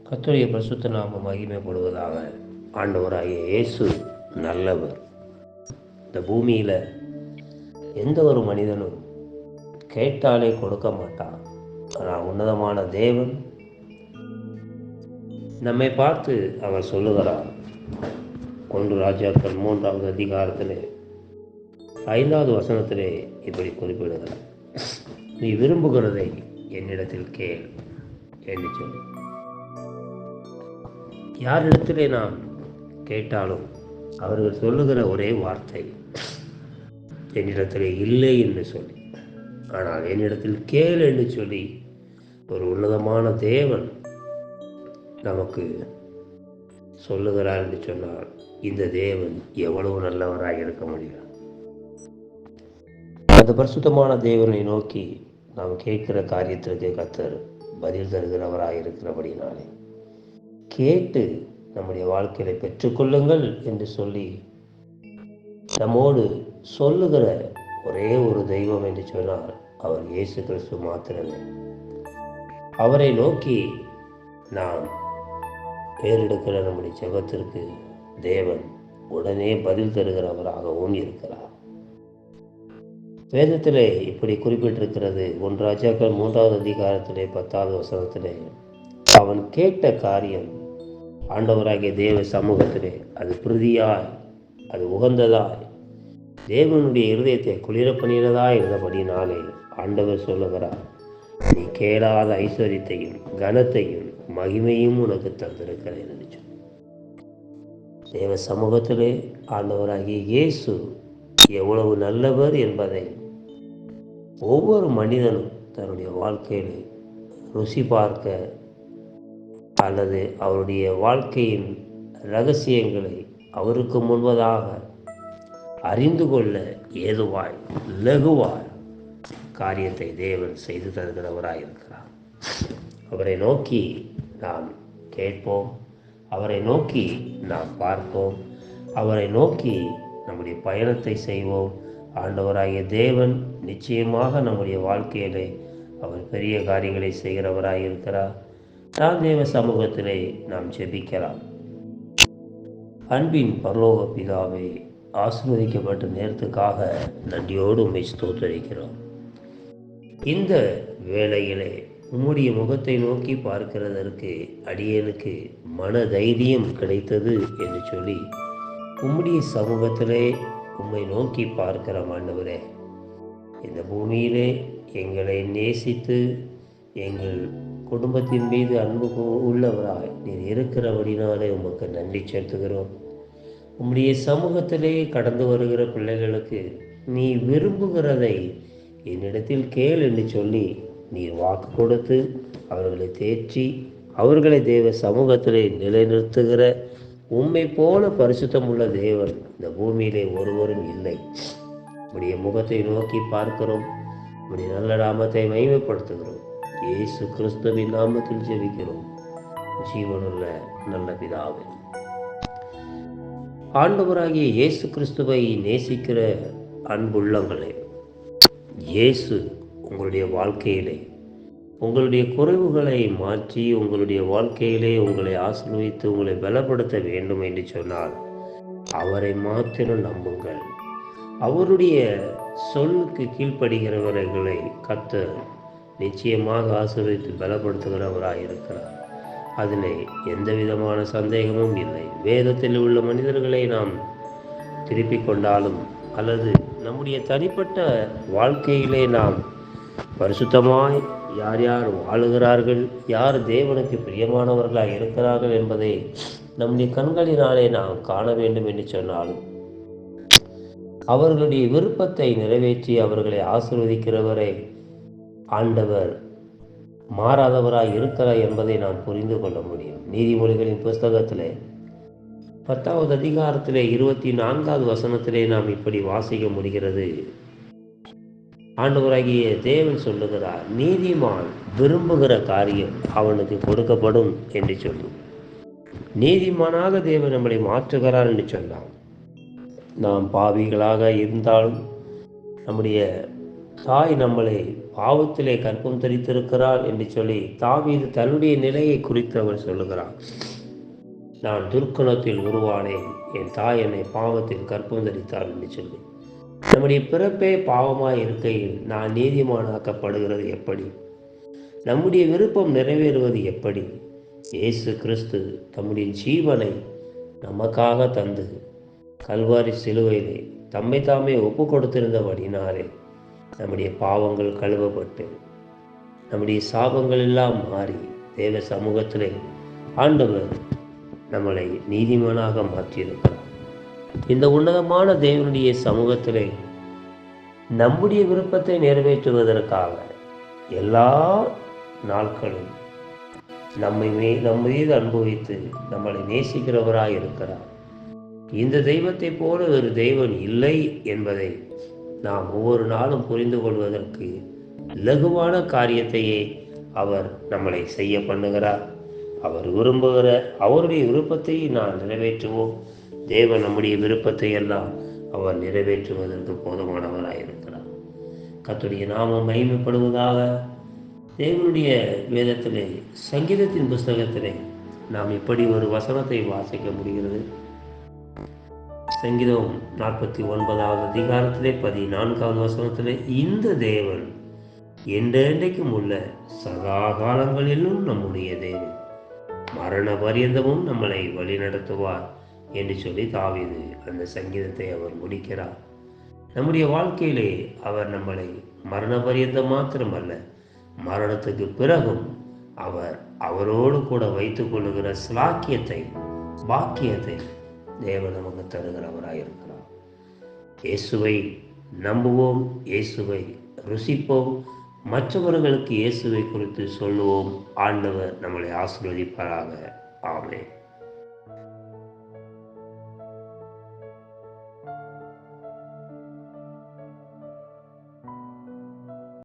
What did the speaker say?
கர்த்தருடைய பரிசுத்த நாமம் மகிமைப்படுவதாக. ஆண்டவராகிய இயேசு நல்லவர். இந்த பூமியில் எந்த ஒரு மனிதனும் கேட்டாலே கொடுக்க மாட்டான். ஆனால் உன்னதமான தேவன் நம்மை பார்த்து அவர் சொல்லுகிறார். 1 ராஜாக்கள் 3வது அதிகாரத்திலே 5வது வசனத்திலே இப்படி குறிப்பிடுகிறார், நீ விரும்புகிறதை என்னிடத்தில் கேள் என்று சொல்லி. யாரிடத்திலே நாம் கேட்டாலும் அவர்கள் சொல்லுகிற ஒரே வார்த்தை என்னிடத்திலே இல்லை என்று சொல்லி. ஆனால் என்னிடத்தில் கேள் என்று சொல்லி ஒரு உன்னதமான தேவன் நமக்கு சொல்லுகிறார் என்று சொன்னால், இந்த தேவன் எவ்வளவு நல்லவராக இருக்க முடியும். அந்த பரிசுத்தமான தேவனை நோக்கி நாம் கேட்கிற காரியத்திற்கு கர்த்தர் பதில் தருகிறவராக இருக்கிறபடினாலே கேட்டு நம்முடைய வாழ்க்கையை பெற்றுக்கொள்ளுங்கள் என்று சொல்லி நம்மோடு சொல்லுகிற ஒரே ஒரு தெய்வம் என்று சொன்னால் அவர் இயேசு கிறிஸ்து மாத்திரமே. அவரை நோக்கி நாம் பேரெடுக்கிற நம்முடைய ஜெபத்திற்கு தேவன் உடனே பதில் தருகிறவராகவும் இருக்கிறார். வேதத்திலே இப்படி குறிப்பிட்டிருக்கிறது. 1 ராஜாக்கள் 3வது அதிகாரத்திலே 10வது வசனத்திலே, அவன் கேட்ட காரியம் ஆண்டவராகிய தேவ சமூகத்திலே அது பிரதியாய், அது உகந்ததாய், தேவனுடைய இருதயத்தை குளிர பண்ணினதாய் இருந்தபடினாலே ஆண்டவர் சொல்லுகிறார், நீ கேளாத ஐஸ்வர்யத்தையும் கனத்தையும் மகிமையும் உனக்கு தந்திருக்கிறேன் என்று சொல்லி. தேவ சமூகத்திலே ஆண்டவராகிய இயேசு எவ்வளவு நல்லவர் என்பதை ஒவ்வொரு மனிதனும் தன்னுடைய வாழ்க்கையில் ருசி பார்க்க அல்லது அவருடைய வாழ்க்கையின் இரகசியங்களை அவருக்கு முன்பதாக அறிந்து கொள்ள ஏதுவாய் லகுவாய் காரியத்தை தேவன் செய்து தருகிறவராயிருக்கிறார். அவரை நோக்கி நாம் கேட்போம், அவரை நோக்கி நாம் பார்ப்போம், அவரை நோக்கி நம்முடைய பயணத்தை செய்வோம். ஆண்டவராகிய தேவன் நிச்சயமாக நம்முடைய வாழ்க்கையிலே அவர் பெரிய காரியங்களை செய்கிறவராயிருக்கிறார். நாம் தேவ சமூகத்திலே நாம் ஜெபிக்கலாம். அன்பின் பரலோக பிதாவே, ஆசீர்வதிக்கப்பட்ட நேரத்துக்காக நன்றியோடு உம்மை ஸ்தோத்திரிக்கிறோம். இந்த வேளையிலே உம்முடைய முகத்தை நோக்கி பார்க்கிறதற்கு அடியேனுக்கு மன தைரியம் கிடைத்தது என்று சொல்லி உம்முடைய சமூகத்திலே உம்மை நோக்கி பார்க்கிற ஆண்டவரே, இந்த பூமியிலே எங்களை நேசித்து எங்கள் குடும்பத்தின் மீது அன்பு உள்ளவராய் நீர் இருக்கிறபடினாலே உமக்கு நன்றி செலுத்துகிறோம். உம்முடைய சமூகத்திலே கடந்து வருகிற பிள்ளைகளுக்கு நீ விரும்புகிறதை என்னிடத்தில் கேள் என்று சொல்லி நீர் வாக்கு கொடுத்து அவர்களை தேற்றி அவர்களை தேவ சமூகத்திலே நிலைநிறுத்துகிற உம்மை போல பரிசுத்தம் உள்ள தேவன் இந்த பூமியிலே ஒருவரும் இல்லை. உம்முடைய முகத்தை நோக்கி பார்க்கிறோம். உம்முடைய நல்ல நாமத்தை மகிமைப்படுத்துகிறோம். இயேசு கிறிஸ்துவின் நாமத்தில் ஜெபிக்கிறோம், ஜீவனுள்ள நல்ல பிதாவே. ஆண்டவராகிய இயேசு கிறிஸ்துவை நேசிக்கிற அன்புள்ளங்களே, இயேசு உங்களுடைய வாழ்க்கையிலே உங்களுடைய குறைவுகளை மாற்றி உங்களுடைய வாழ்க்கையிலே உங்களை ஆசீர்வதித்து உங்களை பலப்படுத்த வேண்டும் என்று சொன்னால் அவரை மாத்திரம் நம்புங்கள். அவருடைய சொல்லுக்கு கீழ்ப்படுகிறவர்களை கர்த்தர் நிச்சயமாக ஆசீர்வதித்து பலப்படுத்துகிறவராயிருக்கிறார். அதில் எந்த விதமான சந்தேகமும் இல்லை. வேதத்தில் உள்ள மனிதர்களை நாம் திருப்பிக் கொண்டாலும் அல்லது நம்முடைய தனிப்பட்ட வாழ்க்கையிலே நாம் பரிசுத்தமாய் யார் யார் வாழுகிறார்கள், யார் தேவனுக்கு பிரியமானவர்களாக இருக்கிறார்கள் என்பதை நம்முடைய கண்களினாலே நாம் காண வேண்டும் என்று சொன்னாலும் அவர்களுடைய விருப்பத்தை நிறைவேற்றி அவர்களை ஆசீர்வதிக்கிறவரை ஆண்டவர் மாறாதவராய் இருக்கிறார் என்பதை நாம் புரிந்து கொள்ள முடியும். நீதிமொழிகளின் புஸ்தகத்திலே 10வது அதிகாரத்திலே 24வது வசனத்திலே நாம் இப்படி வாசிக்க முடிகிறது. ஆண்டவராகிய தேவன் சொல்லுகிறார், நீதிமான் விரும்புகிற காரியம் அவனுக்கு கொடுக்கப்படும் என்று சொல்லும். நீதிமானாக தேவன் நம்மளை மாற்றுகிறார் என்று சொன்னான். நாம் பாவிகளாக இருந்தாலும் நம்முடைய தாய் நம்மளை பாவத்திலே கற்பம் தரித்திருக்கிறாள் என்று சொல்லி தாவீது தன்னுடைய நிலையை குறித்து அவர் சொல்லுகிறார். நான் துர்க்குணத்தில் உருவானேன், என் தாய் என்னை பாவத்தில் கற்பம் தரித்தாள் என்று சொல்லி. நம்முடைய பிறப்பே பாவமாய் இருக்கையில் நான் நீதிமானாக்கப்படுகிறது எப்படி? நம்முடைய விருப்பம் நிறைவேறுவது எப்படி? இயேசு கிறிஸ்து தம்முடைய ஜீவனை நமக்காக தந்து கல்வாரி சிலுவையிலே தம்மை தாமே ஒப்பு கொடுத்திருந்தபடினாலே நம்முடைய பாவங்கள் கழுவப்பட்டு நம்முடைய சாபங்கள் எல்லாம் மாறி தேவ சமூகத்திலே ஆண்டவர் நம்மளை நீதிமானாக மாற்றியிருக்கிறார். இந்த உன்னதமான தேவனுடைய சமூகத்திலே நம்முடைய விருப்பத்தை நிறைவேற்றுவதற்காக எல்லா நாட்களும் நம்ம மீது அனுபவித்து நம்மளை நேசிக்கிறவராய் இருக்கிறார். இந்த தெய்வத்தை போல ஒரு தெய்வன் இல்லை என்பதை நாம் ஒவ்வொரு நாளும் புரிந்து கொள்வதற்கு இலகுவான காரியத்தையே அவர் நம்மளை செய்ய பண்ணுகிறார். அவர் விரும்புகிற அவருடைய விருப்பத்தை நான் நிறைவேற்றுவோம். தேவன் நம்முடைய விருப்பத்தை எல்லாம் அவர் நிறைவேற்றுவதற்கு போதுமானவராக இருக்கிறார். கர்த்தருடைய நாமம் மகிமைப்படுவதாக. தேவனுடைய வேதத்திலே சங்கீதத்தின் புஸ்தகத்திலே நாம் இப்படி ஒரு வசனத்தை வாசிக்க முடிகிறது. சங்கீதம் 49வது அதிகாரத்திலே 14வது வசனத்திலே, இந்த தேவன் என்றென்றைக்கும் உள்ள சதா காலங்களிலும் நம்முடைய தேவன், மரண பரியந்தமும் நம்மளை வழிநடத்துவார் என்று சொல்லி தாவீது அந்த சங்கீதத்தை அவர் முடிக்கிறார். நம்முடைய வாழ்க்கையிலே அவர் நம்மளை மரண பரியந்தம் மாத்திரமல்ல, மரணத்துக்கு பிறகும் அவர் அவரோடு கூட வைத்துக் கொள்ளுகிற ஸ்லாக்கியத்தை, பாக்கியத்தை தேவன் நமக்கு தருகிறவராயிருக்கிறார். இயேசுவை நம்புவோம், இயேசுவை ருசிப்போம், மற்றவர்களுக்கு இயேசுவை குறித்து சொல்லுவோம். ஆண்டவர் நம்மளை ஆசீர்வதிப்பாராக. ஆமென்.